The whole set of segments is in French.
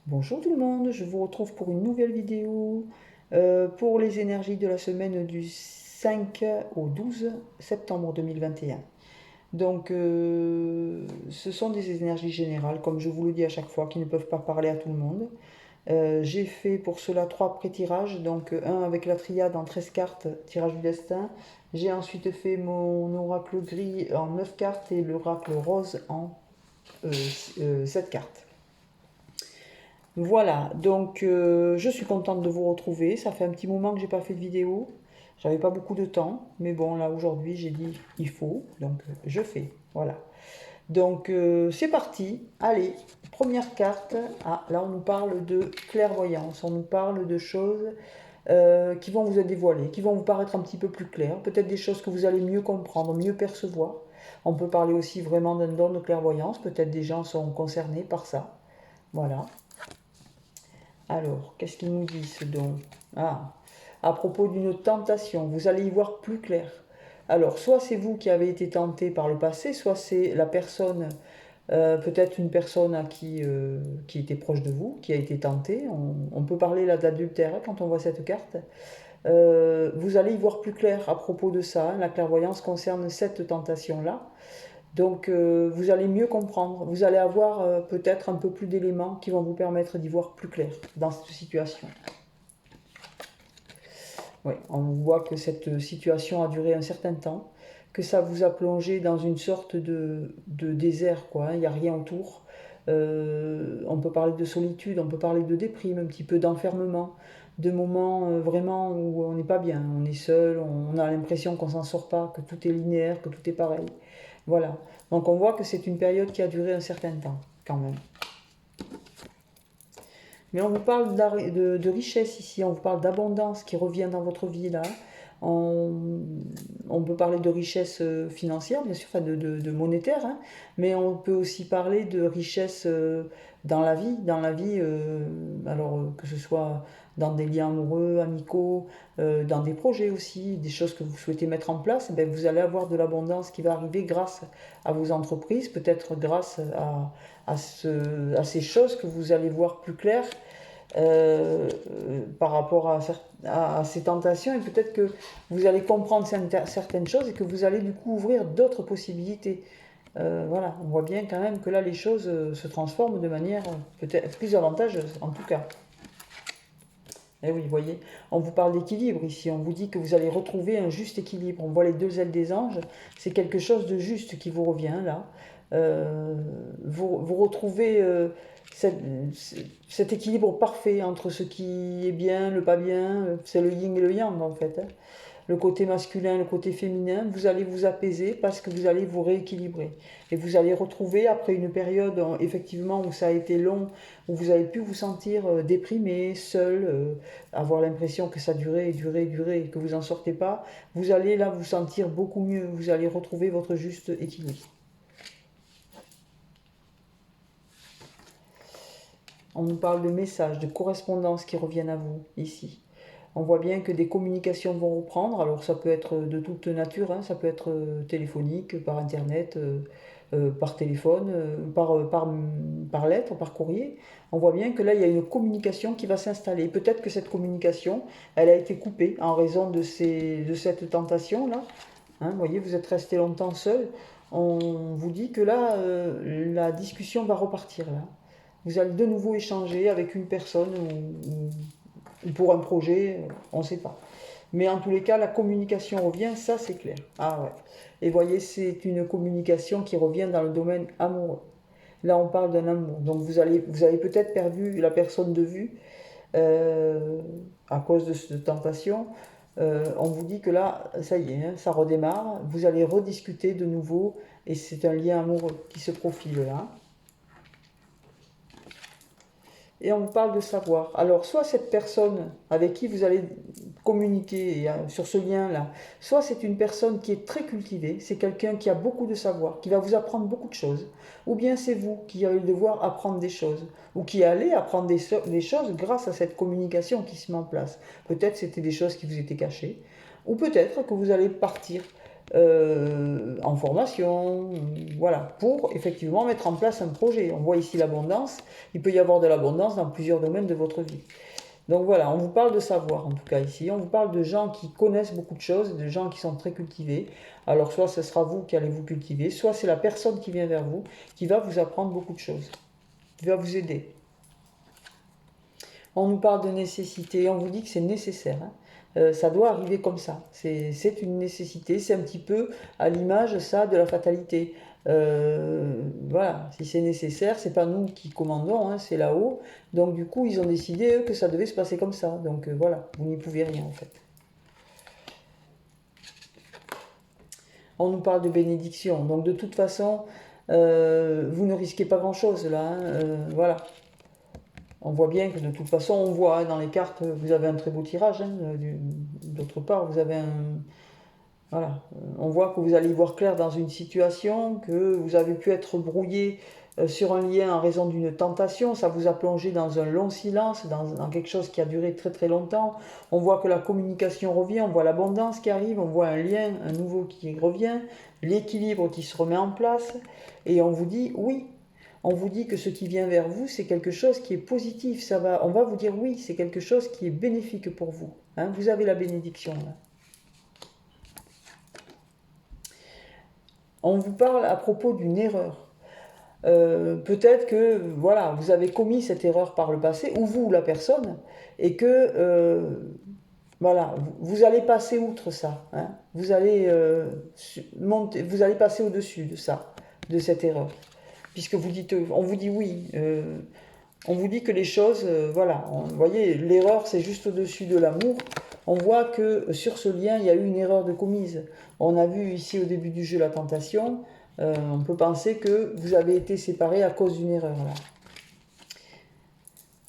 Bonjour tout le monde, je vous retrouve pour une nouvelle vidéo pour les énergies de la semaine du 5 au 12 septembre 2021. Donc, ce sont des énergies générales, comme je vous le dis à chaque fois, qui ne peuvent pas parler à tout le monde. J'ai fait pour cela 3 pré-tirages, donc un avec la triade en 13 cartes, tirage du destin. J'ai ensuite fait mon oracle gris en 9 cartes et l'oracle rose en 7 cartes. Voilà, donc je suis contente de vous retrouver. Ça fait un petit moment que j'ai pas fait de vidéo. J'avais pas beaucoup de temps, mais bon, là aujourd'hui j'ai dit il faut, donc je fais. Voilà. Donc c'est parti. Allez, première carte. Ah, là on nous parle de clairvoyance. On nous parle de choses qui vont vous être dévoilées, qui vont vous paraître un petit peu plus claires. Peut-être des choses que vous allez mieux comprendre, mieux percevoir. On peut parler aussi vraiment d'un don de clairvoyance. Peut-être des gens sont concernés par ça. Voilà. Alors, qu'est-ce qu'il nous dit ce don? Ah, à propos d'une tentation, vous allez y voir plus clair. Alors, soit c'est vous qui avez été tenté par le passé, soit c'est la personne, peut-être une personne qui était proche de vous, qui a été tentée. On peut parler là d'adultère quand on voit cette carte. Vous allez y voir plus clair à propos de ça, hein. La clairvoyance concerne cette tentation-là. Donc vous allez mieux comprendre, vous allez avoir peut-être un peu plus d'éléments qui vont vous permettre d'y voir plus clair dans cette situation. Oui, on voit que cette situation a duré un certain temps, que ça vous a plongé dans une sorte de désert, quoi, hein. Il n'y a rien autour. On peut parler de solitude, on peut parler de déprime, un petit peu d'enfermement, de moments vraiment où on n'est pas bien, on est seul, on a l'impression qu'on s'en sort pas, que tout est linéaire, que tout est pareil. Voilà. Donc on voit que c'est une période qui a duré un certain temps, quand même. Mais on vous parle de richesse ici, on vous parle d'abondance qui revient dans votre vie là. On, on peut parler de richesse financière, bien sûr, enfin de monétaire, hein, mais on peut aussi parler de richesse dans la vie alors que ce soit dans des liens amoureux, amicaux, dans des projets aussi, des choses que vous souhaitez mettre en place, ben vous allez avoir de l'abondance qui va arriver grâce à vos entreprises, peut-être grâce à ces choses que vous allez voir plus clair par rapport à ces tentations, et peut-être que vous allez comprendre certaines choses et que vous allez du coup ouvrir d'autres possibilités. Voilà, on voit bien quand même que là les choses se transforment de manière peut-être plus avantageuse en tout cas. Et oui, vous voyez, on vous parle d'équilibre ici, on vous dit que vous allez retrouver un juste équilibre. On voit les deux ailes des anges, c'est quelque chose de juste qui vous revient là. Vous retrouvez cette- cet équilibre parfait entre ce qui est bien, le pas bien, c'est le yin et le yang en fait, hein. Le côté masculin, le côté féminin, vous allez vous apaiser parce que vous allez vous rééquilibrer. Et vous allez retrouver, après une période effectivement où ça a été long, où vous avez pu vous sentir déprimé, seul, avoir l'impression que ça durait, durait, durait, et que vous n'en sortez pas, vous allez là vous sentir beaucoup mieux, vous allez retrouver votre juste équilibre. On nous parle de messages, de correspondances qui reviennent à vous ici. On voit bien que des communications vont reprendre, alors ça peut être de toute nature, hein, ça peut être téléphonique, par internet, par téléphone, par lettre, par courrier. On voit bien que là, il y a une communication qui va s'installer. Peut-être que cette communication, elle a été coupée en raison de cette tentation-là. Hein, vous voyez, vous êtes resté longtemps seul. On vous dit que là, la discussion va repartir là. Vous allez de nouveau échanger avec une personne ou pour un projet, on ne sait pas. Mais en tous les cas, la communication revient, ça c'est clair. Ah ouais. Et voyez, c'est une communication qui revient dans le domaine amoureux. Là, on parle d'un amour. Donc vous avez peut-être perdu la personne de vue euh, à cause de cette tentation. On vous dit que là, ça y est, hein, ça redémarre. Vous allez rediscuter de nouveau et c'est un lien amoureux qui se profile là. Et on vous parle de savoir. Alors, soit cette personne avec qui vous allez communiquer sur ce lien-là, soit c'est une personne qui est très cultivée, c'est quelqu'un qui a beaucoup de savoir, qui va vous apprendre beaucoup de choses, ou bien c'est vous qui allez devoir apprendre des choses, ou qui allez apprendre des choses grâce à cette communication qui se met en place. Peut-être c'était des choses qui vous étaient cachées, ou peut-être que vous allez partir. en formation, voilà, pour effectivement mettre en place un projet. On voit ici l'abondance, il peut y avoir de l'abondance dans plusieurs domaines de votre vie. Donc voilà, on vous parle de savoir en tout cas ici, on vous parle de gens qui connaissent beaucoup de choses, de gens qui sont très cultivés. Alors soit ce sera vous qui allez vous cultiver, soit c'est la personne qui vient vers vous qui va vous apprendre beaucoup de choses, qui va vous aider. On nous parle de nécessité, on vous dit que c'est nécessaire, hein. Ça doit arriver comme ça, c'est une nécessité, c'est un petit peu à l'image ça de la fatalité. Voilà, si c'est nécessaire, c'est pas nous qui commandons, hein, c'est là-haut. Donc du coup, ils ont décidé eux que ça devait se passer comme ça. Donc voilà, vous n'y pouvez rien en fait. On nous parle de bénédiction. Donc de toute façon, vous ne risquez pas grand-chose là, hein, voilà. On voit bien que de toute façon, on voit hein, dans les cartes, vous avez un très beau tirage. Hein, d'autre part, vous avez un, voilà, on voit que vous allez y voir clair dans une situation, que vous avez pu être brouillé sur un lien en raison d'une tentation, ça vous a plongé dans un long silence, dans quelque chose qui a duré très très longtemps. On voit que la communication revient, on voit l'abondance qui arrive, on voit un lien, un nouveau qui revient, l'équilibre qui se remet en place, et on vous dit oui. On vous dit que ce qui vient vers vous, c'est quelque chose qui est positif. On va vous dire oui, c'est quelque chose qui est bénéfique pour vous. Hein, vous avez la bénédiction là. On vous parle à propos d'une erreur. Peut-être que voilà, vous avez commis cette erreur par le passé, ou vous ou la personne, et que voilà, vous allez passer outre ça. Hein, vous allez monter, vous allez passer au-dessus de ça, de cette erreur, puisque vous dites, on vous dit oui. On vous dit que les choses, voilà, vous voyez, l'erreur c'est juste au-dessus de l'amour. On voit que sur ce lien, il y a eu une erreur de commise. On a vu ici au début du jeu la tentation. On peut penser que vous avez été séparés à cause d'une erreur là.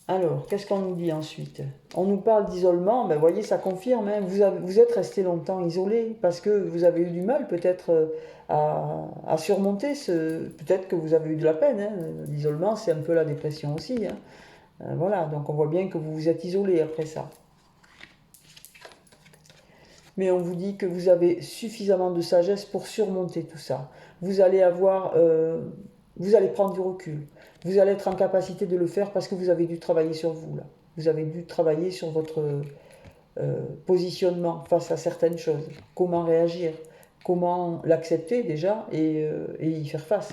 Alors, qu'est-ce qu'on nous dit ensuite? On nous parle d'isolement, ben, vous voyez, ça confirme, hein, vous êtes resté longtemps isolé parce que vous avez eu du mal peut-être à surmonter peut-être que vous avez eu de la peine. Hein. L'isolement, c'est un peu la dépression aussi. Hein. Voilà, donc on voit bien que vous vous êtes isolé après ça. Mais on vous dit que vous avez suffisamment de sagesse pour surmonter tout ça. Vous allez vous allez prendre du recul. Vous allez être en capacité de le faire parce que vous avez dû travailler sur vous là. Vous avez dû travailler sur votre positionnement face à certaines choses. Comment réagir, comment l'accepter déjà et y faire face.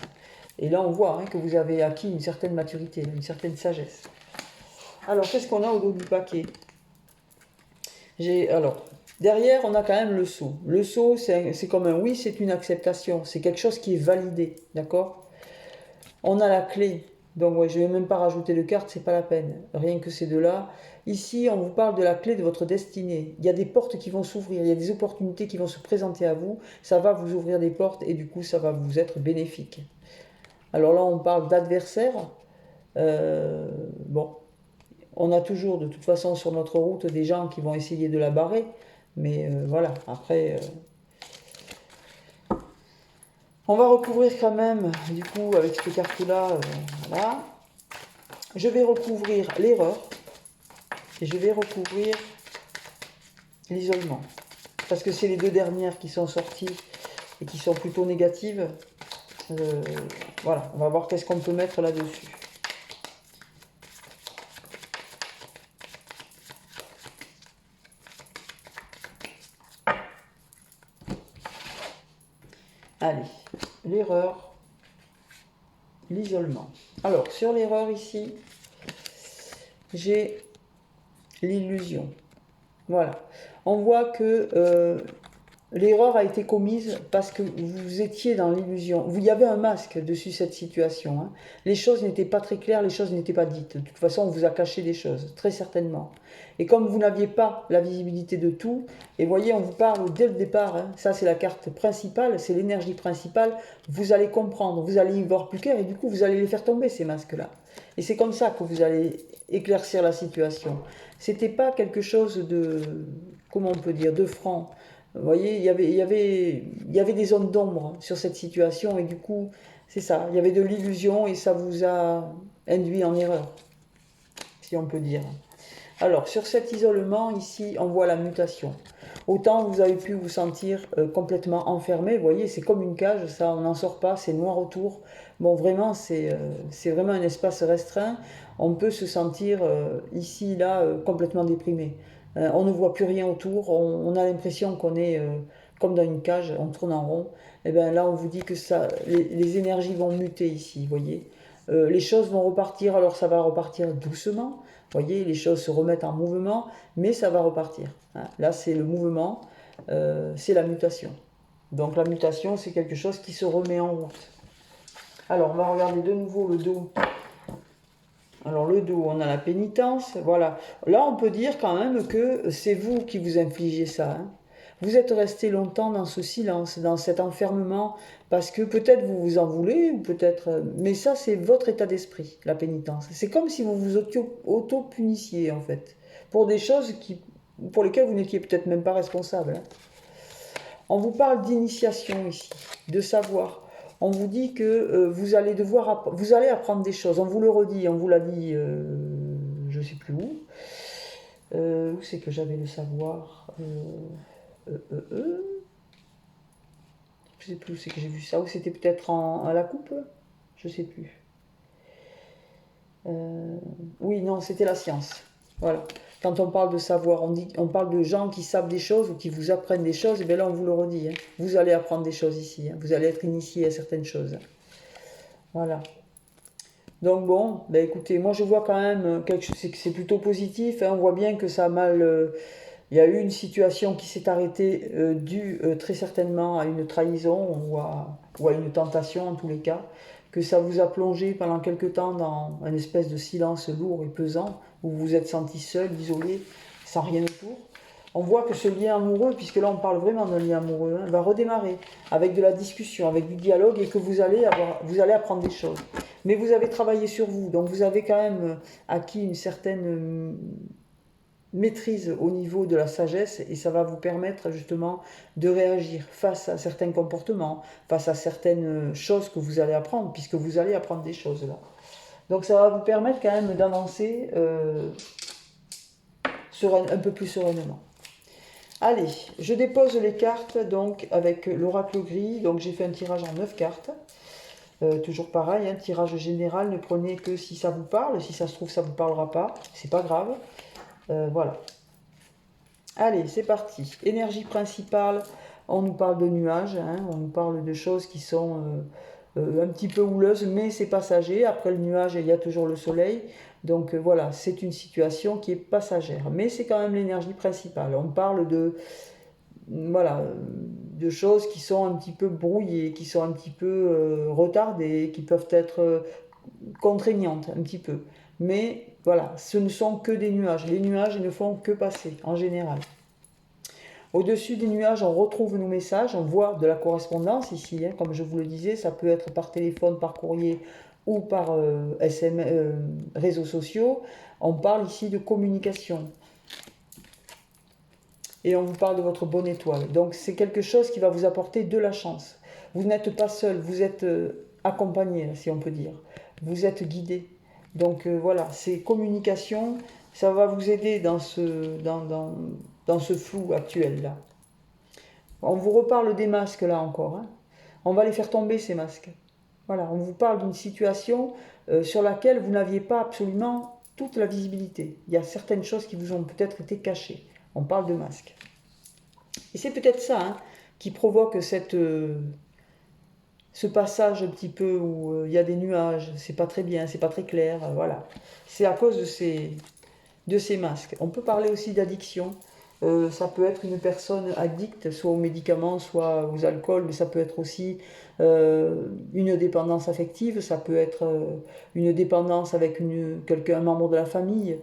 Et là on voit hein, que vous avez acquis une certaine maturité, une certaine sagesse. Alors qu'est-ce qu'on a au dos du paquet? Alors, derrière, on a quand même le sceau. Le sceau, c'est comme un oui, c'est une acceptation. C'est quelque chose qui est validé, d'accord? On a la clé. Donc, ouais, je ne vais même pas rajouter de carte, c'est pas la peine. Rien que ces deux-là. Ici, on vous parle de la clé de votre destinée. Il y a des portes qui vont s'ouvrir, il y a des opportunités qui vont se présenter à vous. Ça va vous ouvrir des portes et du coup, ça va vous être bénéfique. Alors là, on parle d'adversaire. Bon, on a toujours de toute façon sur notre route des gens qui vont essayer de la barrer, mais voilà, après on va recouvrir quand même, du coup avec cette carte là, voilà. Je vais recouvrir l'erreur et je vais recouvrir l'isolement, parce que c'est les deux dernières qui sont sorties et qui sont plutôt négatives. Voilà, on va voir qu'est-ce qu'on peut mettre là-dessus. Allez, l'erreur, l'isolement. Alors, sur l'erreur ici, j'ai l'illusion. Voilà. On voit que l'erreur a été commise parce que vous étiez dans l'illusion. Il y avait un masque dessus cette situation. Hein. Les choses n'étaient pas très claires, les choses n'étaient pas dites. De toute façon, on vous a caché des choses, très certainement. Et comme vous n'aviez pas la visibilité de tout, et voyez, on vous parle dès le départ, hein, ça c'est la carte principale, c'est l'énergie principale, vous allez comprendre, vous allez y voir plus clair, et du coup vous allez les faire tomber ces masques-là. Et c'est comme ça que vous allez éclaircir la situation. C'était pas quelque chose de, comment on peut dire, de franc. Vous voyez, il y avait des zones d'ombre sur cette situation et du coup, c'est ça, il y avait de l'illusion et ça vous a induit en erreur, si on peut dire. Alors, sur cet isolement, ici, on voit la mutation. autant vous avez pu vous sentir complètement enfermé. Vous voyez, c'est comme une cage, ça, on n'en sort pas, c'est noir autour. Bon, vraiment, c'est vraiment un espace restreint. On peut se sentir ici, là, complètement déprimé. On ne voit plus rien autour, on a l'impression qu'on est comme dans une cage, on tourne en rond. Et bien là, on vous dit que ça, les énergies vont muter ici, vous voyez. Les choses vont repartir, alors ça va repartir doucement. Vous voyez, les choses se remettent en mouvement, mais ça va repartir. Hein. Là, c'est le mouvement, c'est la mutation. Donc la mutation, c'est quelque chose qui se remet en route. Alors, on va regarder de nouveau le dos. Alors le dos, on a la pénitence, voilà. Là, on peut dire quand même que c'est vous qui vous infligez ça. Hein. Vous êtes resté longtemps dans ce silence, dans cet enfermement, parce que peut-être vous vous en voulez, ou peut-être... Mais ça, c'est votre état d'esprit, la pénitence. C'est comme si vous vous auto-punissiez, en fait, pour des choses pour lesquelles vous n'étiez peut-être même pas responsable. Hein. On vous parle d'initiation ici, de savoir. On vous dit que vous allez vous allez apprendre des choses. On vous le redit, on vous l'a dit, je ne sais plus où. Où c'est que j'avais le savoir Je ne sais plus où c'est que j'ai vu ça. Ou c'était peut-être à la coupe Je ne sais plus. Oui, non, c'était la science. Voilà. Quand on parle de savoir, on parle de gens qui savent des choses ou qui vous apprennent des choses, et bien là on vous le redit. Hein. Vous allez apprendre des choses ici. Hein. Vous allez être initié à certaines choses. Voilà. Donc bon, ben écoutez, moi je vois quand même quelque chose, c'est que c'est plutôt positif. Hein. On voit bien que ça a mal. Il y a eu une situation qui s'est arrêtée due très certainement à une trahison ou à une tentation en tous les cas, que ça vous a plongé pendant quelque temps dans une espèce de silence lourd et pesant, où vous vous êtes senti seul, isolé, sans rien autour. On voit que ce lien amoureux, puisque là on parle vraiment d'un lien amoureux, hein, va redémarrer avec de la discussion, avec du dialogue, et que vous allez apprendre des choses. Mais vous avez travaillé sur vous, donc vous avez quand même acquis une certaine maîtrise au niveau de la sagesse, et ça va vous permettre justement de réagir face à certains comportements, face à certaines choses que vous allez apprendre, puisque vous allez apprendre des choses là. Donc ça va vous permettre quand même d'avancer un peu plus sereinement. Allez, je dépose les cartes donc avec l'oracle gris. Donc j'ai fait un tirage en 9 cartes. Toujours pareil, un tirage général, ne prenez que si ça vous parle. Si ça se trouve, ça ne vous parlera pas. C'est pas grave. Voilà. Allez, c'est parti. Énergie principale, on nous parle de nuages. Hein, on nous parle de choses qui sont un petit peu houleuses, mais c'est passager. Après le nuage, il y a toujours le soleil. Donc voilà, c'est une situation qui est passagère, mais c'est quand même l'énergie principale. On parle voilà, de choses qui sont un petit peu brouillées, qui sont un petit peu retardées, qui peuvent être contraignantes un petit peu. Mais voilà, ce ne sont que des nuages. Les nuages ne font que passer en général. Au-dessus des nuages, on retrouve nos messages, on voit de la correspondance ici, hein, comme je vous le disais, ça peut être par téléphone, par courrier ou par réseaux sociaux. On parle ici de communication. Et on vous parle de votre bonne étoile. Donc c'est quelque chose qui va vous apporter de la chance. Vous n'êtes pas seul, vous êtes accompagné, si on peut dire. Vous êtes guidé. Donc voilà, ces communications, ça va vous aider dans ce flou actuel là. On vous reparle des masques là encore. Hein. On va les faire tomber ces masques. Voilà, on vous parle d'une situation sur laquelle vous n'aviez pas absolument toute la visibilité. Il y a certaines choses qui vous ont peut-être été cachées. On parle de masques. Et c'est peut-être ça hein, qui provoque ce passage un petit peu où il y a des nuages, c'est pas très bien, c'est pas très clair, voilà. C'est à cause de ces masques. On peut parler aussi d'addiction. Ça peut être une personne addicte, soit aux médicaments, soit aux alcools, mais ça peut être aussi une dépendance affective, ça peut être une dépendance avec un membre de la famille,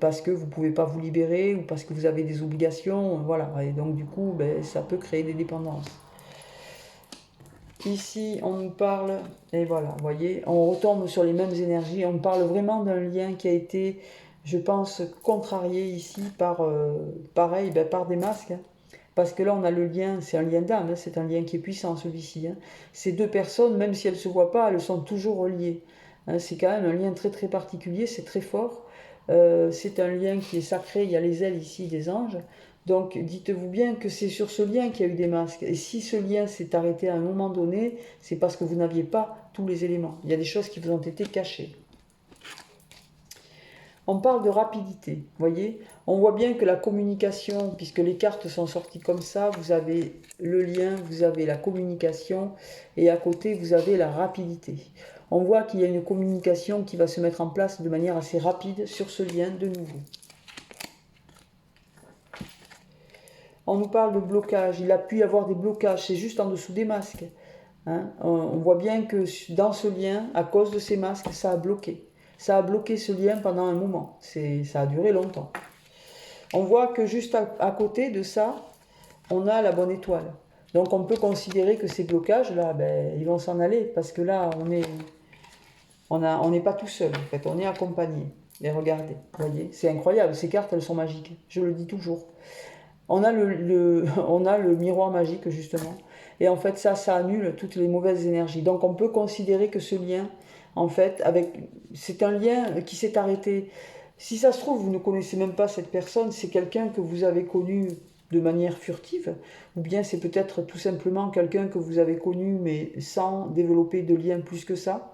parce que vous ne pouvez pas vous libérer ou parce que vous avez des obligations, voilà. Et donc du coup, ça peut créer des dépendances. Ici, on nous parle, et voilà, vous voyez, on retombe sur les mêmes énergies, on parle vraiment d'un lien qui a été, je pense, contrarié ici par, pareil, par des masques. Hein. Parce que là, on a le lien, c'est un lien d'âme, hein, c'est un lien qui est puissant celui-ci. Hein. Ces deux personnes, même si elles ne se voient pas, elles sont toujours reliées. Hein, c'est quand même un lien très très particulier, c'est très fort. C'est un lien qui est sacré, il y a les ailes ici des anges. Donc dites-vous bien que c'est sur ce lien qu'il y a eu des masques. Et si ce lien s'est arrêté à un moment donné, c'est parce que vous n'aviez pas tous les éléments. Il y a des choses qui vous ont été cachées. On parle de rapidité, vous voyez. On voit bien que la communication, puisque les cartes sont sorties comme ça, vous avez le lien, vous avez la communication, et à côté, vous avez la rapidité. On voit qu'il y a une communication qui va se mettre en place de manière assez rapide sur ce lien de nouveau. On nous parle de blocage, il a pu y avoir des blocages, c'est juste en dessous des masques. Hein. On voit bien que dans ce lien, à cause de ces masques, ça a bloqué. Ça a bloqué ce lien pendant un moment, ça a duré longtemps. On voit que juste à côté de ça, on a la bonne étoile. Donc on peut considérer que ces blocages-là, ben, ils vont s'en aller, parce que là, on n'est pas tout seul, en fait, on est accompagné. Et regardez, vous voyez, c'est incroyable, ces cartes, elles sont magiques, je le dis toujours. On a on a le miroir magique, justement. Et en fait, ça annule toutes les mauvaises énergies. Donc, on peut considérer que ce lien, en fait, c'est un lien qui s'est arrêté. Si ça se trouve, vous ne connaissez même pas cette personne, c'est quelqu'un que vous avez connu de manière furtive, ou bien c'est peut-être tout simplement quelqu'un que vous avez connu, mais sans développer de lien plus que ça.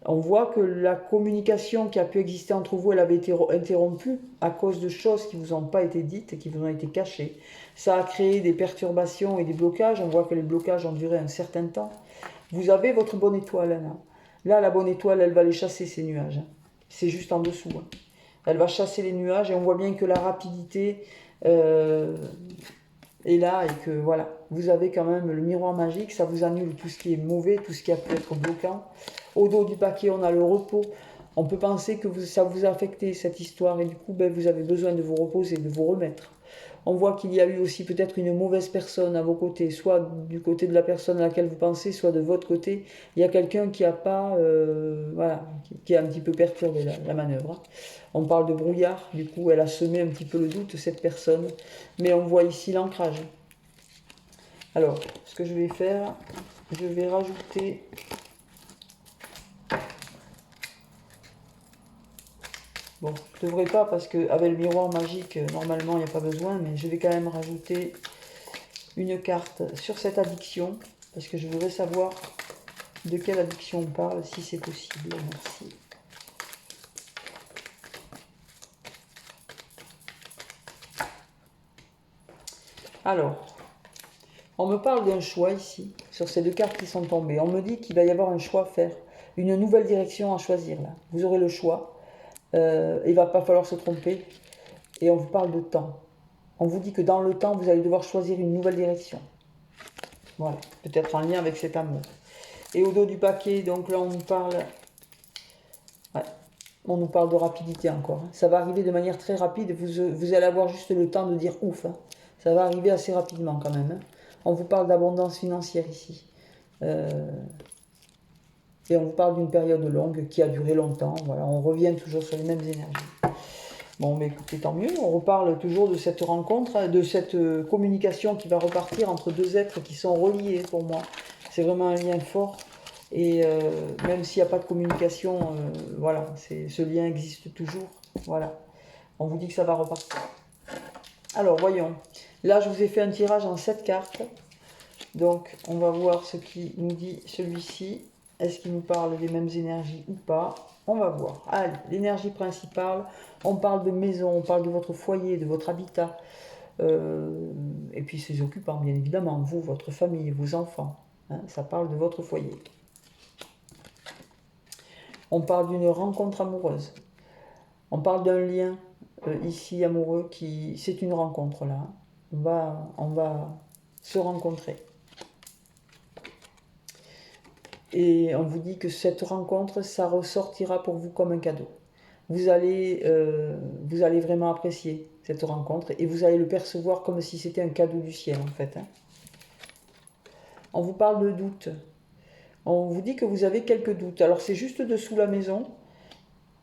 On voit que la communication qui a pu exister entre vous, elle avait été interrompue à cause de choses qui ne vous ont pas été dites et qui vous ont été cachées. Ça a créé des perturbations et des blocages. On voit que les blocages ont duré un certain temps. Vous avez votre bonne étoile, Anna. Là, la bonne étoile, elle va les chasser, ces nuages. C'est juste en dessous. Elle va chasser les nuages et on voit bien que la rapidité est là et que voilà, vous avez quand même le miroir magique, ça vous annule tout ce qui est mauvais, tout ce qui a pu être bloquant. Au dos du paquet, on a le repos. On peut penser que ça vous a affecté cette histoire et du coup, ben, vous avez besoin de vous reposer, de vous remettre. On voit qu'il y a eu aussi peut-être une mauvaise personne à vos côtés, soit du côté de la personne à laquelle vous pensez, soit de votre côté. Il y a quelqu'un qui a pas, voilà, qui a un petit peu perturbé la manœuvre. On parle de brouillard, du coup, elle a semé un petit peu le doute, cette personne. Mais on voit ici l'ancrage. Alors, ce que je vais faire, je vais rajouter bon, je ne devrais pas parce qu'avec le miroir magique, normalement, il n'y a pas besoin, mais je vais quand même rajouter une carte sur cette addiction, parce que je voudrais savoir de quelle addiction on parle, si c'est possible. Merci. Alors, on me parle d'un choix ici, sur ces deux cartes qui sont tombées. On me dit qu'il va y avoir un choix à faire, une nouvelle direction à choisir là. Vous aurez le choix. Il ne va pas falloir se tromper. Et on vous parle de temps. On vous dit que dans le temps, vous allez devoir choisir une nouvelle direction. Voilà, peut-être en lien avec cet amour. Et au dos du paquet, donc là, on nous parle... Ouais, on nous parle de rapidité encore. Ça va arriver de manière très rapide. Vous allez avoir juste le temps de dire ouf. Ça va arriver assez rapidement quand même. On vous parle d'abondance financière ici. Et on vous parle d'une période longue qui a duré longtemps. Voilà, on revient toujours sur les mêmes énergies. Bon, mais écoutez, tant mieux. On reparle toujours de cette rencontre, de cette communication qui va repartir entre deux êtres qui sont reliés pour moi. C'est vraiment un lien fort. Et même s'il n'y a pas de communication, voilà, ce lien existe toujours. Voilà. On vous dit que ça va repartir. Alors, voyons. Là, je vous ai fait un tirage en 7 cartes. Donc, on va voir ce qui nous dit celui-ci. Est-ce qu'il nous parle des mêmes énergies ou pas? On va voir. Allez, l'énergie principale, on parle de maison, on parle de votre foyer, de votre habitat. Et puis ses occupants, bien évidemment, vous, votre famille, vos enfants. Hein, ça parle de votre foyer. On parle d'une rencontre amoureuse. On parle d'un lien ici amoureux qui... C'est une rencontre là. On va se rencontrer. Et on vous dit que cette rencontre, ça ressortira pour vous comme un cadeau. Vous allez vraiment apprécier cette rencontre et vous allez le percevoir comme si c'était un cadeau du ciel en fait. Hein. On vous parle de doute. On vous dit que vous avez quelques doutes. Alors c'est juste dessous la maison.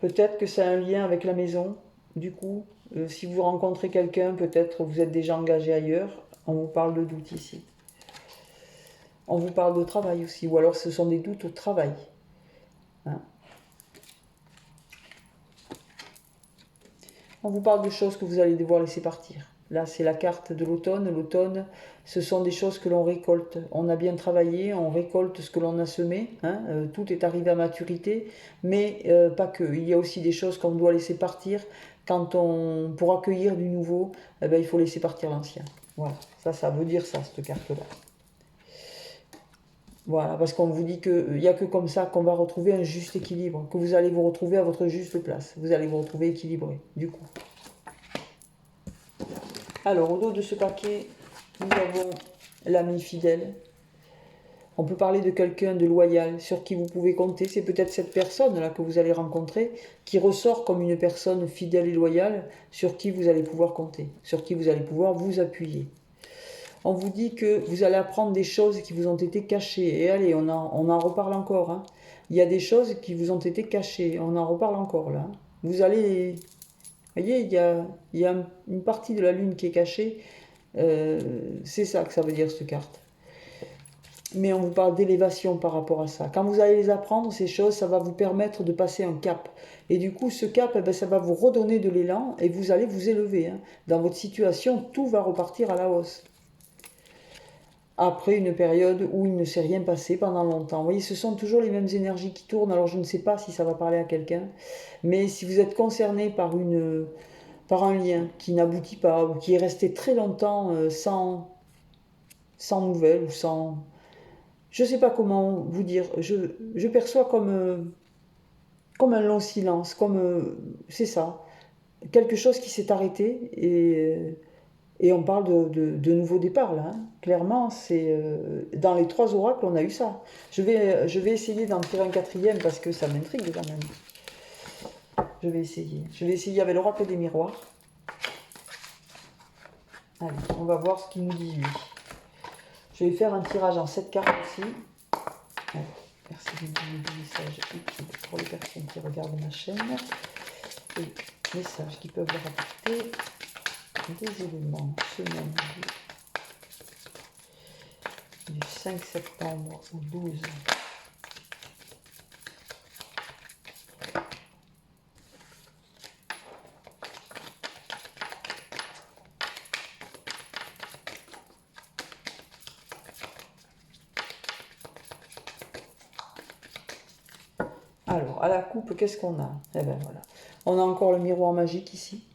Peut-être que ça a un lien avec la maison. Du coup, si vous rencontrez quelqu'un, peut-être vous êtes déjà engagé ailleurs. On vous parle de doute ici. On vous parle de travail aussi. Ou alors ce sont des doutes au travail. Hein. On vous parle de choses que vous allez devoir laisser partir. Là, c'est la carte de l'automne. L'automne, ce sont des choses que l'on récolte. On a bien travaillé, on récolte ce que l'on a semé. Hein, tout est arrivé à maturité, mais pas que. Il y a aussi des choses qu'on doit laisser partir. Pour accueillir du nouveau, eh ben, il faut laisser partir l'ancien. Voilà, ça veut dire ça, cette carte-là. Voilà, parce qu'on vous dit qu'il n'y a que comme ça qu'on va retrouver un juste équilibre, que vous allez vous retrouver à votre juste place. Vous allez vous retrouver équilibré, du coup. Alors, au dos de ce paquet, nous avons l'ami fidèle. On peut parler de quelqu'un de loyal, sur qui vous pouvez compter. C'est peut-être cette personne-là que vous allez rencontrer, qui ressort comme une personne fidèle et loyale, sur qui vous allez pouvoir compter, sur qui vous allez pouvoir vous appuyer. On vous dit que vous allez apprendre des choses qui vous ont été cachées. Et allez, on en reparle encore. Hein. Il y a des choses qui vous ont été cachées. On en reparle encore là. Vous allez... Vous voyez, il y a une partie de la lune qui est cachée. C'est ça que ça veut dire, cette carte. Mais on vous parle d'élévation par rapport à ça. Quand vous allez les apprendre, ces choses, ça va vous permettre de passer un cap. Et du coup, ce cap, eh ben, ça va vous redonner de l'élan et vous allez vous élever. Hein. Dans votre situation, tout va repartir à la hausse. Après une période où il ne s'est rien passé pendant longtemps. Vous voyez, ce sont toujours les mêmes énergies qui tournent. Alors, je ne sais pas si ça va parler à quelqu'un. Mais si vous êtes concerné par un lien qui n'aboutit pas ou qui est resté très longtemps sans nouvelles ou sans... Je ne sais pas comment vous dire. Je perçois comme un long silence, c'est ça. Quelque chose qui s'est arrêté et on parle de nouveau départ là. Hein. Clairement, c'est dans les 3 oracles, on a eu ça. Je vais essayer d'en tirer un 4e parce que ça m'intrigue quand même. Je vais essayer avec l'oracle des miroirs. Allez, on va voir ce qu'il nous dit lui. Je vais faire un tirage en 7 cartes aussi. Alors, merci de me donner des messages utiles pour les personnes qui regardent ma chaîne. Et messages qui peuvent leur apporter des éléments. Semaine du 5 septembre au 12. Alors, à la coupe, qu'est-ce qu'on a? Eh bien, voilà. On a encore le miroir magique ici.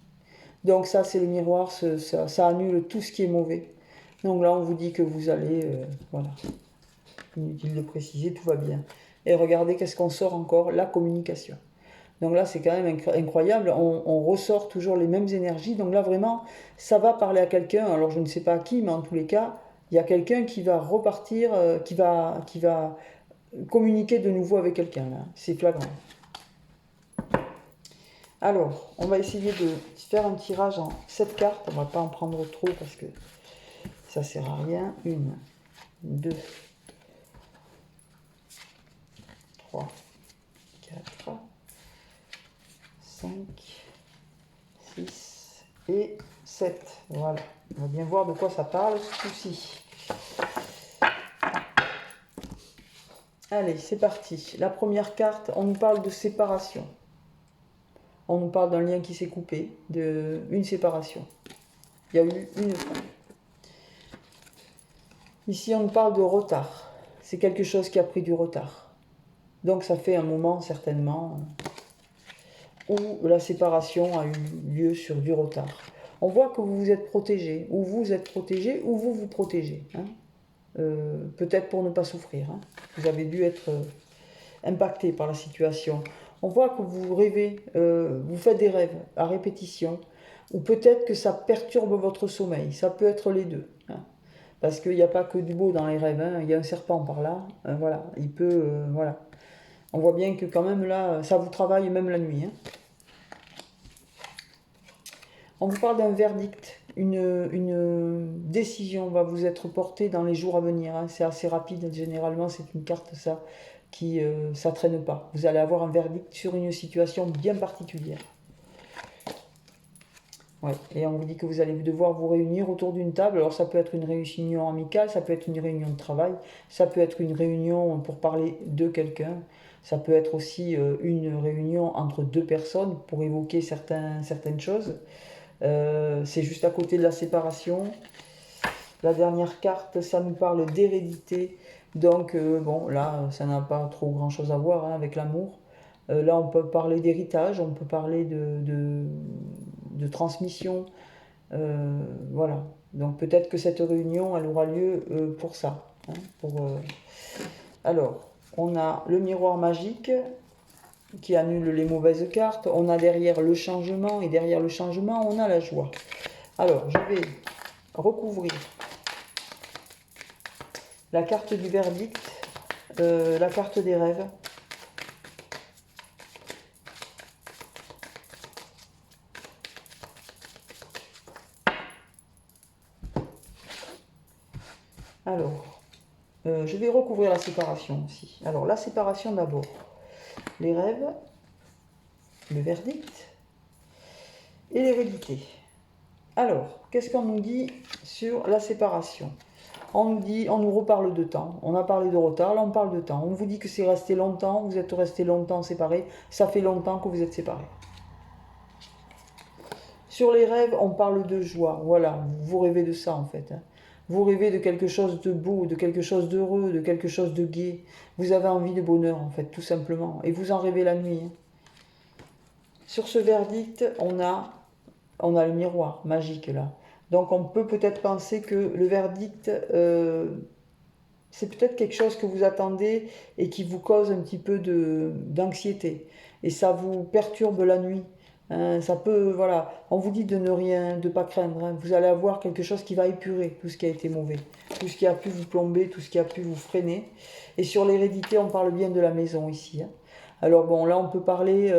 Donc ça, c'est le miroir, ça annule tout ce qui est mauvais. Donc là, on vous dit que vous allez... voilà. Inutile de préciser, tout va bien. Et regardez, qu'est-ce qu'on sort encore? La communication. Donc là, c'est quand même incroyable. On ressort toujours les mêmes énergies. Donc là, vraiment, ça va parler à quelqu'un. Alors, je ne sais pas à qui, mais en tous les cas, il y a quelqu'un qui va repartir, qui va communiquer de nouveau avec quelqu'un. C'est flagrant. Alors, on va essayer de faire un tirage en 7 cartes. On ne va pas en prendre trop parce que ça ne sert à rien. 1, 2, 3, 4, 5, 6 et 7. Voilà. On va bien voir de quoi ça parle ce coup-ci. Allez, c'est parti. La première carte, on nous parle de séparation. On nous parle d'un lien qui s'est coupé, d'une séparation. Il y a eu une fin. Ici, on nous parle de retard. C'est quelque chose qui a pris du retard. Donc, ça fait un moment, certainement, où la séparation a eu lieu sur du retard. On voit que vous vous êtes protégé, ou vous êtes protégé, ou vous vous protégez. Hein. Peut-être pour ne pas souffrir. Hein. Vous avez dû être impacté par la situation. On voit que vous rêvez, vous faites des rêves à répétition, ou peut-être que ça perturbe votre sommeil. Ça peut être les deux. Hein. Parce qu'il n'y a pas que du beau dans les rêves. Hein. Il y a un serpent par là. Voilà, il peut... voilà. On voit bien que quand même là, ça vous travaille même la nuit. Hein. On vous parle d'un verdict. Une décision va vous être portée dans les jours à venir. Hein. C'est assez rapide. Généralement, c'est une carte, ça, qui ça traîne pas. Vous allez avoir un verdict sur une situation bien particulière. Ouais. Et on vous dit que vous allez devoir vous réunir autour d'une table. Alors ça peut être une réunion amicale, ça peut être une réunion de travail, ça peut être une réunion pour parler de quelqu'un, ça peut être aussi une réunion entre 2 personnes pour évoquer certaines choses. C'est juste à côté de la séparation. La dernière carte, ça nous parle d'hérédité. Donc, bon, là, ça n'a pas trop grand-chose à voir hein, avec l'amour. Là, on peut parler d'héritage, on peut parler de transmission. Voilà. Donc, peut-être que cette réunion, elle aura lieu pour ça. Hein, Alors, on a le miroir magique qui annule les mauvaises cartes. On a derrière le changement et derrière le changement, on a la joie. Alors, je vais recouvrir la carte du verdict, la carte des rêves. Alors, je vais recouvrir la séparation aussi. Alors, la séparation d'abord. Les rêves, le verdict et l'hérédité. Alors, qu'est-ce qu'on nous dit sur la séparation? On nous dit, on nous reparle de temps. On a parlé de retard, là on parle de temps. On vous dit que c'est resté longtemps, vous êtes resté longtemps séparés. Ça fait longtemps que vous êtes séparés. Sur les rêves, on parle de joie. Voilà, vous rêvez de ça en fait. Hein. Vous rêvez de quelque chose de beau, de quelque chose d'heureux, de quelque chose de gai. Vous avez envie de bonheur en fait, tout simplement. Et vous en rêvez la nuit. Hein. Sur ce verdict, on a le miroir magique là. Donc on peut peut-être penser que le verdict, c'est peut-être quelque chose que vous attendez et qui vous cause un petit peu d'anxiété. Et ça vous perturbe la nuit. Hein, ça peut, voilà, on vous dit de pas craindre. Hein. Vous allez avoir quelque chose qui va épurer tout ce qui a été mauvais, tout ce qui a pu vous plomber, tout ce qui a pu vous freiner. Et sur l'hérédité, on parle bien de la maison ici. Hein. Alors bon, là on peut parler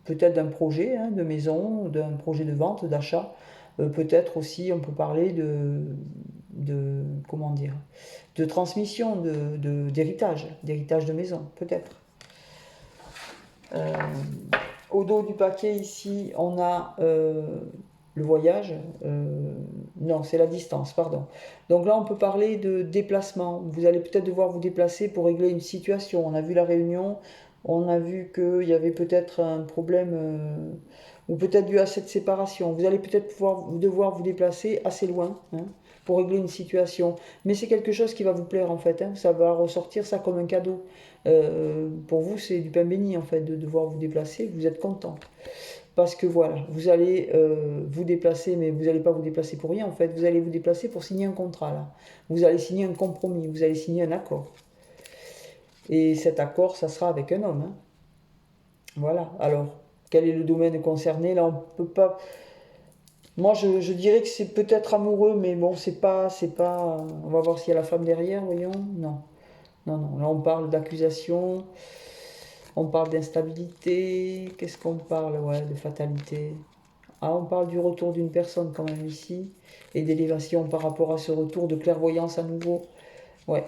peut-être d'un projet hein, de maison, d'un projet de vente, d'achat. Peut-être aussi on peut parler comment dire, de transmission, d'héritage de maison, peut-être. Au dos du paquet ici, on a le voyage. Non, c'est la distance, pardon. Donc là, on peut parler de déplacement. Vous allez peut-être devoir vous déplacer pour régler une situation. On a vu la réunion, on a vu qu'il y avait peut-être un problème, ou peut-être dû à cette séparation. Vous allez peut-être devoir vous déplacer assez loin hein, pour régler une situation. Mais c'est quelque chose qui va vous plaire en fait. Hein. Ça va ressortir ça comme un cadeau. Pour vous, c'est du pain béni en fait de devoir vous déplacer. Vous êtes content. Parce que voilà, vous allez vous déplacer, mais vous n'allez pas vous déplacer pour rien en fait. Vous allez vous déplacer pour signer un contrat là. Vous allez signer un compromis, vous allez signer un accord. Et cet accord, ça sera avec un homme. Hein. Voilà. Alors, quel est le domaine concerné? Là, on peut pas. Moi, je dirais que c'est peut-être amoureux, mais bon, c'est pas. On va voir s'il y a la femme derrière, voyons. Non. Non, non. Là, on parle d'accusation. On parle d'instabilité. Qu'est-ce qu'on parle? Ouais, de fatalité. Ah, on parle du retour d'une personne quand même ici. Et d'élévation par rapport à ce retour de clairvoyance à nouveau. Ouais.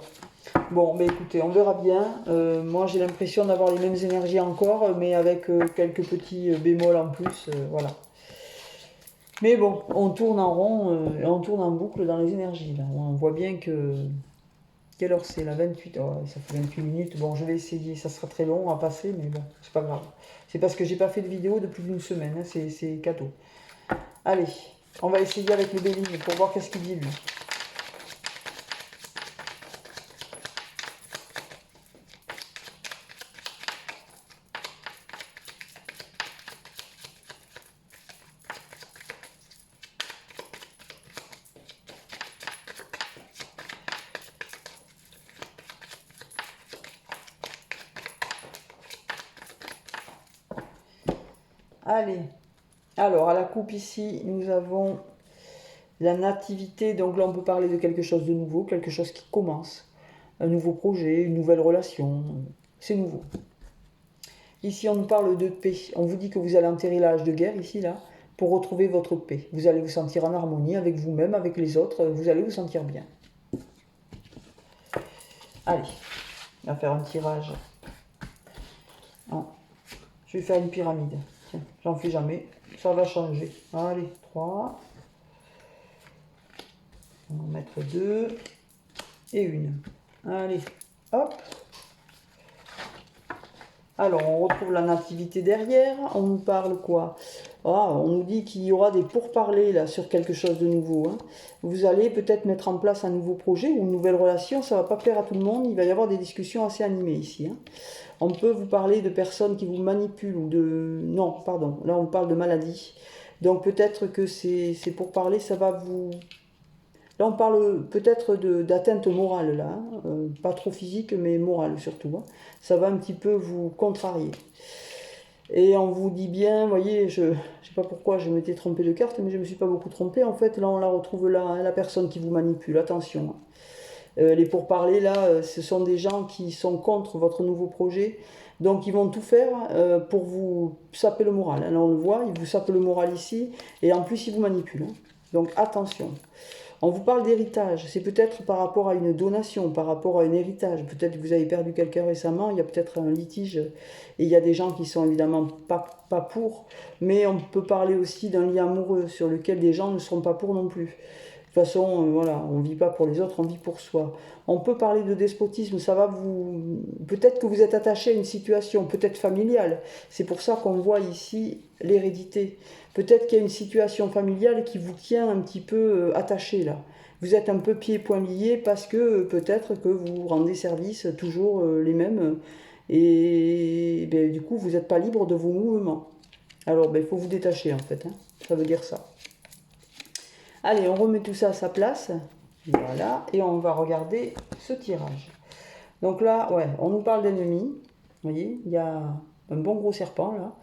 Bon, mais écoutez, on verra bien. Moi, j'ai l'impression d'avoir les mêmes énergies encore, mais avec quelques petits bémols en plus. Voilà. Mais bon, on tourne en rond, on tourne en boucle dans les énergies. Là. On voit bien que... Quelle heure c'est là? 28. Oh, ça fait 28 minutes. Bon, je vais essayer. Ça sera très long à passer, mais bon, c'est pas grave. C'est parce que j'ai pas fait de vidéo depuis une semaine. Hein, c'est cadeau. Allez, on va essayer avec le Béline pour voir qu'est-ce qu'il dit lui. Allez, alors à la coupe ici, nous avons la nativité. Donc là, on peut parler de quelque chose de nouveau, quelque chose qui commence. Un nouveau projet, une nouvelle relation. C'est nouveau. Ici, on nous parle de paix. On vous dit que vous allez enterrer l'âge de guerre, ici, là, pour retrouver votre paix. Vous allez vous sentir en harmonie avec vous-même, avec les autres. Vous allez vous sentir bien. Allez, on va faire un tirage. Non, je vais faire une pyramide. Tiens, j'en fais jamais. Ça va changer. Allez, 3. On va en mettre 2 et 1. Allez, hop. Alors, on retrouve la nativité derrière. On nous parle quoi? Ah, on nous dit qu'il y aura des pourparlers là sur quelque chose de nouveau, hein. Vous allez peut-être mettre en place un nouveau projet ou une nouvelle relation, ça va pas plaire à tout le monde, il va y avoir des discussions assez animées ici, hein. On peut vous parler de personnes qui vous manipulent ou de... Non, pardon, là on parle de maladie. Donc peut-être que c'est pour parler, ça va vous... Là on parle peut-être d'atteinte morale là, hein. Pas trop physique mais morale surtout, hein. Ça va un petit peu vous contrarier. Et on vous dit bien, vous voyez, je ne sais pas pourquoi je m'étais trompé de carte, mais je ne me suis pas beaucoup trompé. En fait, là, on la retrouve là, hein, la personne qui vous manipule, attention, hein. Les pourparlers, là, ce sont des gens qui sont contre votre nouveau projet. Donc, ils vont tout faire pour vous saper le moral, hein. Là, on le voit, ils vous sapent le moral ici. Et en plus, ils vous manipulent, hein. Donc, attention. On vous parle d'héritage, c'est peut-être par rapport à une donation, par rapport à un héritage. Peut-être que vous avez perdu quelqu'un récemment, il y a peut-être un litige, et il y a des gens qui sont évidemment pas pour, mais on peut parler aussi d'un lien amoureux sur lequel des gens ne seront pas pour non plus. De toute façon, voilà, on ne vit pas pour les autres, on vit pour soi. On peut parler de despotisme, ça va vous... Peut-être que vous êtes attaché à une situation, peut-être familiale. C'est pour ça qu'on voit ici l'hérédité. Peut-être qu'il y a une situation familiale qui vous tient un petit peu attaché là. Vous êtes un peu pieds et poings liés parce que peut-être que vous rendez service toujours les mêmes. Et ben, du coup, vous n'êtes pas libre de vos mouvements. Alors, ben, il faut vous détacher en fait, hein. Ça veut dire ça. Allez, on remet tout ça à sa place. Voilà, et on va regarder ce tirage. Donc là, ouais, on nous parle d'ennemis. Vous voyez, il y a un bon gros serpent là.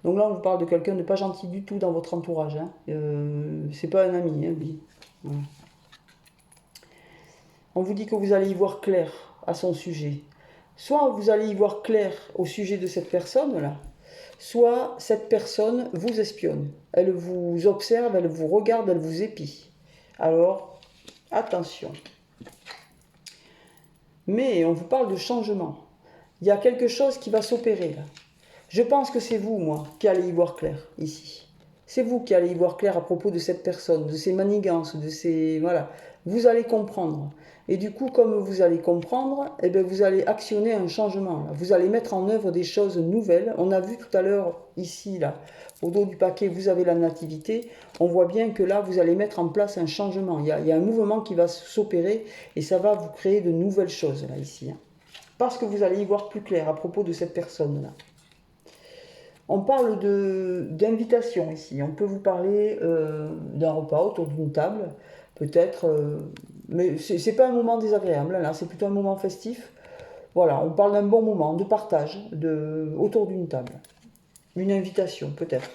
Donc là, on vous parle de quelqu'un de pas gentil du tout dans votre entourage, hein. C'est pas un ami, hein, lui. Voilà. On vous dit que vous allez y voir clair à son sujet. Soit vous allez y voir clair au sujet de cette personne-là, soit cette personne vous espionne. Elle vous observe, elle vous regarde, elle vous épie. Alors, attention. Mais on vous parle de changement. Il y a quelque chose qui va s'opérer là. Je pense que c'est vous, moi, qui allez y voir clair, ici. C'est vous qui allez y voir clair à propos de cette personne, de ses manigances, de ses... Voilà. Vous allez comprendre. Et du coup, comme vous allez comprendre, eh bien, vous allez actionner un changement, là. Vous allez mettre en œuvre des choses nouvelles. On a vu tout à l'heure, ici, là, au dos du paquet, vous avez la nativité. On voit bien que là, vous allez mettre en place un changement. Il y a un mouvement qui va s'opérer et ça va vous créer de nouvelles choses, là, ici, hein. Parce que vous allez y voir plus clair à propos de cette personne-là. On parle d'invitation ici. On peut vous parler d'un repas autour d'une table, peut-être, mais c'est pas un moment désagréable, là, c'est plutôt un moment festif. Voilà, on parle d'un bon moment de partage autour d'une table. Une invitation, peut-être.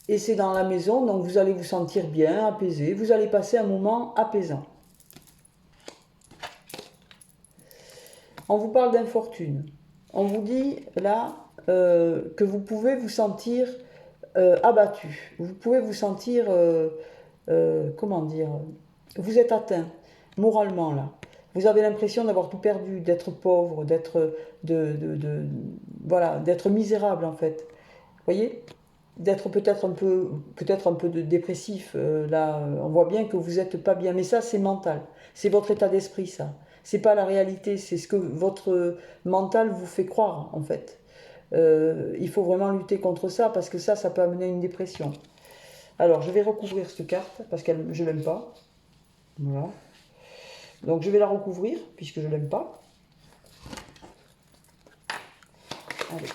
Et c'est dans la maison, donc vous allez vous sentir bien, apaisé. Vous allez passer un moment apaisant. On vous parle d'infortune. On vous dit là que vous pouvez vous sentir abattu. Vous pouvez vous sentir, comment dire, vous êtes atteint moralement là. Vous avez l'impression d'avoir tout perdu, d'être pauvre, voilà, d'être misérable en fait. Vous voyez, d'être peut-être un peu dépressif. Là, on voit bien que vous n'êtes pas bien, mais ça c'est mental. C'est votre état d'esprit ça. C'est pas la réalité, c'est ce que votre mental vous fait croire en fait. Il faut vraiment lutter contre ça parce que ça peut amener à une dépression. Alors, je vais recouvrir cette carte parce que je ne l'aime pas. Voilà. Donc, je vais la recouvrir puisque je ne l'aime pas. Allez.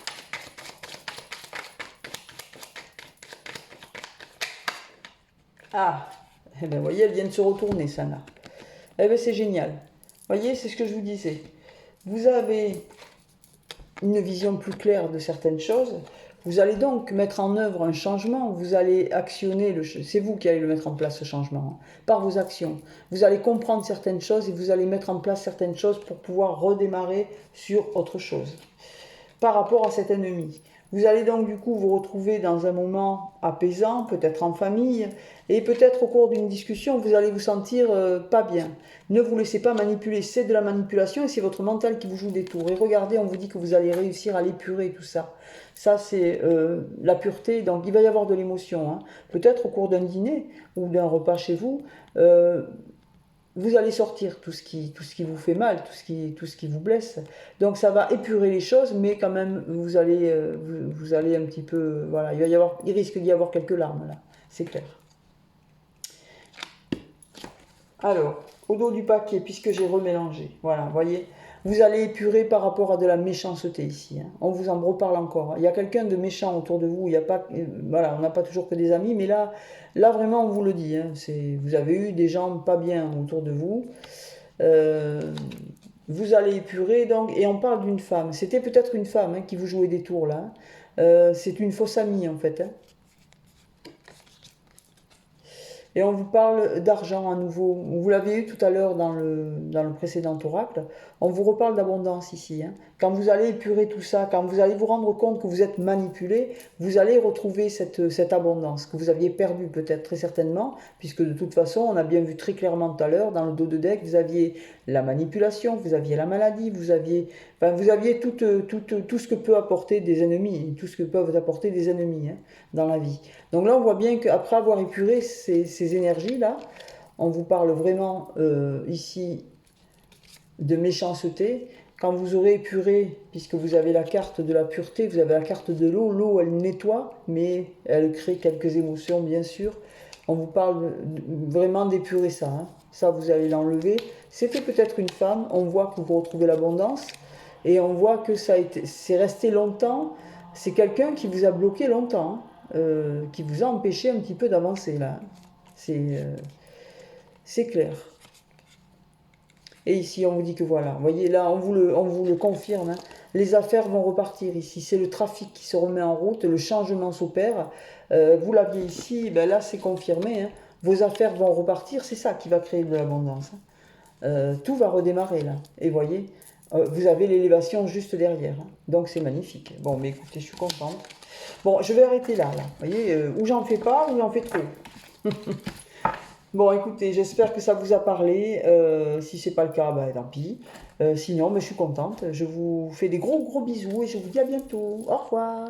Ah, eh bien, vous voyez, elle vient de se retourner, ça là. Eh bien, c'est génial. Vous voyez, c'est ce que je vous disais. Vous avez une vision plus claire de certaines choses. Vous allez donc mettre en œuvre un changement, vous allez actionner, c'est vous qui allez le mettre en place ce changement, hein, par vos actions. Vous allez comprendre certaines choses et vous allez mettre en place certaines choses pour pouvoir redémarrer sur autre chose par rapport à cet ennemi. Vous allez donc du coup vous retrouver dans un moment apaisant, peut-être en famille, et peut-être au cours d'une discussion, vous allez vous sentir pas bien. Ne vous laissez pas manipuler, c'est de la manipulation et c'est votre mental qui vous joue des tours. Et regardez, on vous dit que vous allez réussir à l'épurer, tout ça. Ça, c'est la pureté, donc il va y avoir de l'émotion, hein. Peut-être au cours d'un dîner ou d'un repas chez vous, vous allez sortir tout ce qui vous fait mal, tout ce qui vous blesse. Donc ça va épurer les choses, mais quand même, vous allez un petit peu... Voilà, il risque d'y avoir quelques larmes, là, c'est clair. Alors, au dos du paquet, puisque j'ai remélangé, voilà, vous voyez, vous allez épurer par rapport à de la méchanceté ici. Hein. On vous en reparle encore. Il y a quelqu'un de méchant autour de vous. Il y a pas, voilà, on n'a pas toujours que des amis, mais là vraiment, on vous le dit. Hein, vous avez eu des gens pas bien autour de vous. Euh, vous allez épurer, donc, et on parle d'une femme. C'était peut-être une femme hein, qui vous jouait des tours là. C'est une fausse amie en fait. Hein. Et on vous parle d'argent à nouveau. Vous l'avez eu tout à l'heure dans le précédent oracle. On vous reparle d'abondance ici. Hein. Quand vous allez épurer tout ça, quand vous allez vous rendre compte que vous êtes manipulé, vous allez retrouver cette abondance que vous aviez perdue peut-être très certainement, puisque de toute façon, on a bien vu très clairement tout à l'heure, dans le dos de deck, vous aviez la manipulation, vous aviez la maladie, vous aviez tout ce que peut apporter des ennemis, tout ce que peuvent apporter des ennemis hein, dans la vie. Donc là, on voit bien qu'après avoir épuré ces énergies-là, on vous parle vraiment ici de méchanceté. Quand vous aurez épuré, puisque vous avez la carte de la pureté, vous avez la carte de l'eau, l'eau elle nettoie, mais elle crée quelques émotions bien sûr. On vous parle vraiment d'épurer ça. Hein. Ça, vous allez l'enlever. C'était peut-être une femme, on voit que vous retrouvez l'abondance, et on voit que c'est resté longtemps, c'est quelqu'un qui vous a bloqué longtemps. Hein. Qui vous a empêché un petit peu d'avancer là. C'est clair. Et ici, on vous dit que voilà, vous voyez là, on vous le confirme, hein, les affaires vont repartir ici. C'est le trafic qui se remet en route, le changement s'opère. Vous l'aviez ici, ben là c'est confirmé. Hein, vos affaires vont repartir, c'est ça qui va créer de l'abondance. Hein. Tout va redémarrer là. Et voyez, vous avez l'élévation juste derrière. Hein, donc c'est magnifique. Bon, mais écoutez, je suis contente. Bon, je vais arrêter là. Vous voyez, ou j'en fais pas, ou j'en fais trop. Bon, écoutez, j'espère que ça vous a parlé. Si c'est pas le cas, bah, tant pis. Sinon, je suis contente. Je vous fais des gros bisous et je vous dis à bientôt. Au revoir.